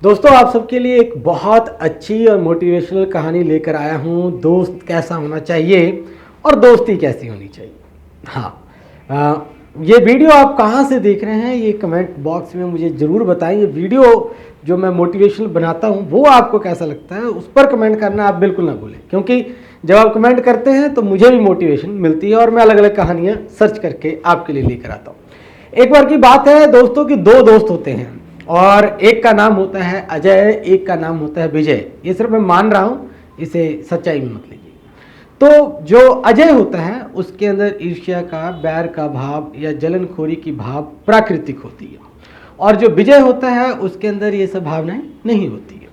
दोस्तों आप सबके लिए एक बहुत अच्छी और मोटिवेशनल कहानी लेकर आया हूँ। दोस्त कैसा होना चाहिए और दोस्ती कैसी होनी चाहिए। हाँ, ये वीडियो आप कहाँ से देख रहे हैं ये कमेंट बॉक्स में मुझे ज़रूर बताएं। ये वीडियो जो मैं मोटिवेशनल बनाता हूँ वो आपको कैसा लगता है उस पर कमेंट करना आप बिल्कुल ना भूलें, क्योंकि जब आप कमेंट करते हैं तो मुझे भी मोटिवेशन मिलती है और मैं अलग अलग कहानियाँ सर्च करके आपके लिए लेकर आता हूँ। एक बार की बात है दोस्तों कि दो दोस्त होते हैं और एक का नाम होता है अजय, एक का नाम होता है विजय। ये सिर्फ मैं मान रहा हूँ, इसे सच्चाई में मत लीजिए। तो जो अजय होता है उसके अंदर ईर्ष्या का, बैर का भाव या जलनखोरी की भाव प्राकृतिक होती है, और जो विजय होता है उसके अंदर ये सब भावनाएं नहीं होती है।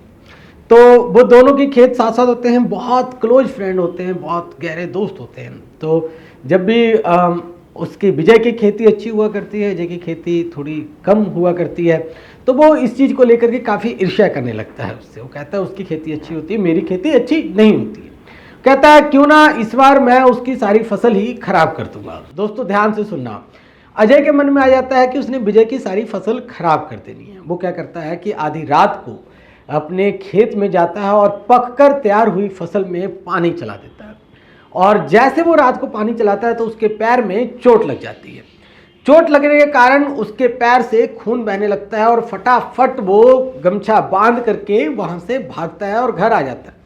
तो वो दोनों की खेत साथ साथ होते हैं, बहुत क्लोज फ्रेंड होते हैं, बहुत गहरे दोस्त होते हैं। तो जब भी उसकी विजय की खेती अच्छी हुआ करती है, अजय की खेती थोड़ी कम हुआ करती है, तो वो इस चीज़ को लेकर के काफ़ी ईर्ष्या करने लगता है उससे। वो कहता है उसकी खेती अच्छी होती है, मेरी खेती अच्छी नहीं होती है। कहता है क्यों ना इस बार मैं उसकी सारी फसल ही खराब कर दूंगा। दोस्तों ध्यान से सुनना, अजय के मन में आ जाता है कि उसने विजय की सारी फसल खराब कर देनी है। वो क्या करता है कि आधी रात को अपने खेत में जाता है और पककर तैयार हुई फसल में पानी चला देता है, और जैसे वो रात को पानी चलाता है तो उसके पैर में चोट लग जाती है। चोट लगने के कारण उसके पैर से खून बहने लगता है और फटाफट वो गमछा बांध करके वहां से भागता है और घर आ जाता है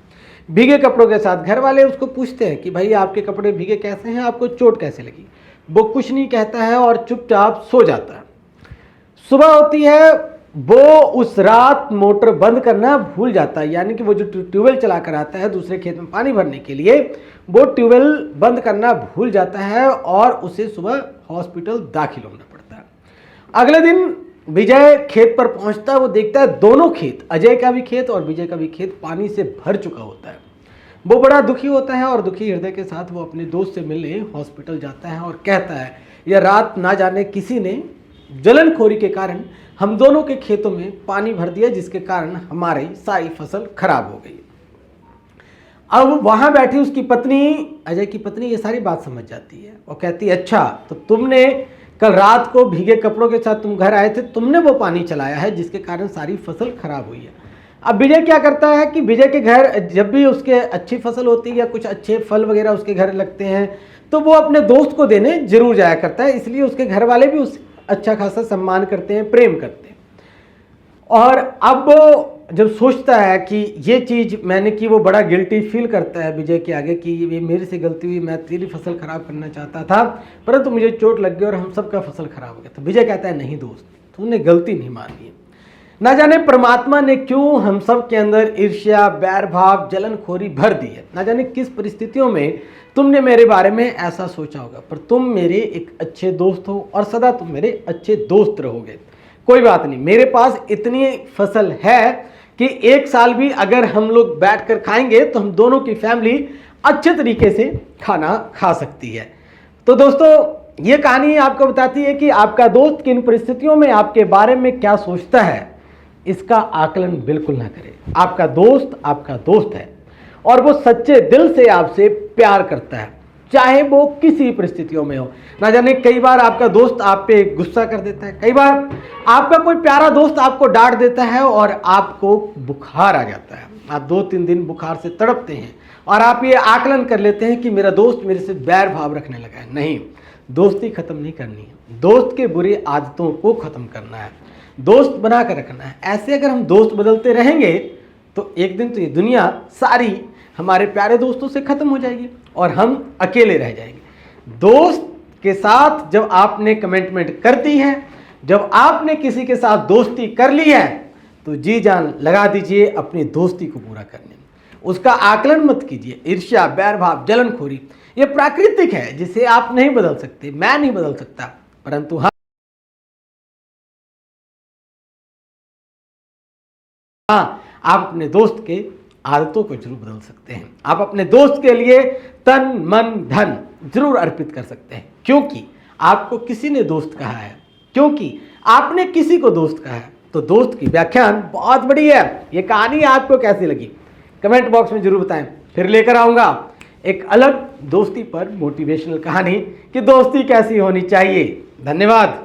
भीगे कपड़ों के साथ। घर वाले उसको पूछते हैं कि भाई आपके कपड़े भीगे कैसे हैं, आपको चोट कैसे लगी। वो कुछ नहीं कहता है और चुपचाप सो जाता है। सुबह होती है, वो उस रात मोटर बंद करना भूल जाता है, यानी कि वो जो ट्यूबवेल चला कर आता है दूसरे खेत में पानी भरने के लिए, वो ट्यूबवेल बंद करना भूल जाता है और उसे सुबह हॉस्पिटल दाखिल होना पड़ता है। अगले दिन विजय खेत पर पहुंचता है। वो देखता है दोनों खेत, अजय का भी खेत और विजय का भी खेत, पानी से भर चुका होता है। वो बड़ा दुखी होता है और दुखी हृदय के साथ वो अपने दोस्त से मिलने हॉस्पिटल जाता है और कहता है यह रात ना जाने किसी ने जलनखोरी के कारण हम दोनों के खेतों में पानी भर दिया, जिसके कारण हमारी सारी फसल खराब हो गई। अब वहां बैठी उसकी पत्नी, अजय की पत्नी, ये सारी बात समझ जाती है। वो कहती है अच्छा तो तुमने कल रात को भीगे कपड़ों के साथ तुम घर आए थे, तुमने वो पानी चलाया है जिसके कारण सारी फसल खराब हुई है। अब विजय क्या करता है कि विजय के घर जब भी उसके अच्छी फसल होती है या कुछ अच्छे फल वगैरह उसके घर लगते हैं तो वो अपने दोस्त को देने जरूर जाया करता है, इसलिए उसके घर वाले भी उस अच्छा खासा सम्मान करते हैं, प्रेम करते हैं। और अब वो जब सोचता है कि ये चीज़ मैंने की, वो बड़ा गिल्टी फील करता है विजय के आगे कि ये मेरे से गलती हुई, मैं तेरी फसल खराब करना चाहता था परंतु मुझे चोट लग गई और हम सबका फसल खराब हो गया। तो विजय कहता है नहीं दोस्त, तुमने गलती नहीं मानी है। ना जाने परमात्मा ने क्यों हम सब के अंदर ईर्ष्या, बैर भाव, जलनखोरी भर दी है। ना जाने किस परिस्थितियों में तुमने मेरे बारे में ऐसा सोचा होगा, पर तुम मेरे एक अच्छे दोस्त हो और सदा तुम मेरे अच्छे दोस्त रहोगे। कोई बात नहीं, मेरे पास इतनी फसल है कि एक साल भी अगर हम लोग बैठकर खाएंगे तो हम दोनों की फैमिली अच्छे तरीके से खाना खा सकती है। तो दोस्तों ये कहानी आपको बताती है कि आपका दोस्त किन परिस्थितियों में आपके बारे में क्या सोचता है, इसका आकलन बिल्कुल ना करें। आपका दोस्त है और वो सच्चे दिल से आपसे प्यार करता है, चाहे वो किसी परिस्थितियों में हो। ना जाने कई बार आपका दोस्त आप पे गुस्सा कर देता है, कई बार आपका कोई प्यारा दोस्त आपको डांट देता है और आपको बुखार आ जाता है। आप 2-3 दिन बुखार से तड़पते हैं और आप ये आकलन कर लेते हैं कि मेरा दोस्त मेरे से बैर भाव रखने लगा है। नहीं, दोस्ती खत्म नहीं करनी है, दोस्त के बुरी आदतों को खत्म करना है, दोस्त बना कर रखना है। ऐसे अगर हम दोस्त बदलते रहेंगे तो एक दिन तो ये दुनिया सारी हमारे प्यारे दोस्तों से खत्म हो जाएगी और हम अकेले रह जाएंगे। दोस्त के साथ जब आपने कमिटमेंट कर दी है, जब आपने किसी के साथ दोस्ती कर ली है, तो जी जान लगा दीजिए अपनी दोस्ती को पूरा करने में। उसका आकलन मत कीजिए। ईर्ष्या, बैर भाव, जलनखोरी ये प्राकृतिक है, जिसे आप नहीं बदल सकते, मैं नहीं बदल सकता, परंतु हाँ, आप अपने दोस्त के आदतों को जरूर बदल सकते हैं। आप अपने दोस्त के लिए तन मन धन जरूर अर्पित कर सकते हैं, क्योंकि आपको किसी ने दोस्त कहा है, क्योंकि आपने किसी को दोस्त कहा है। तो दोस्त की व्याख्यान बहुत बड़ी है। ये कहानी आपको कैसी लगी कमेंट बॉक्स में जरूर बताएं। फिर लेकर आऊंगा एक अलग दोस्ती पर मोटिवेशनल कहानी कि दोस्ती कैसी होनी चाहिए। धन्यवाद।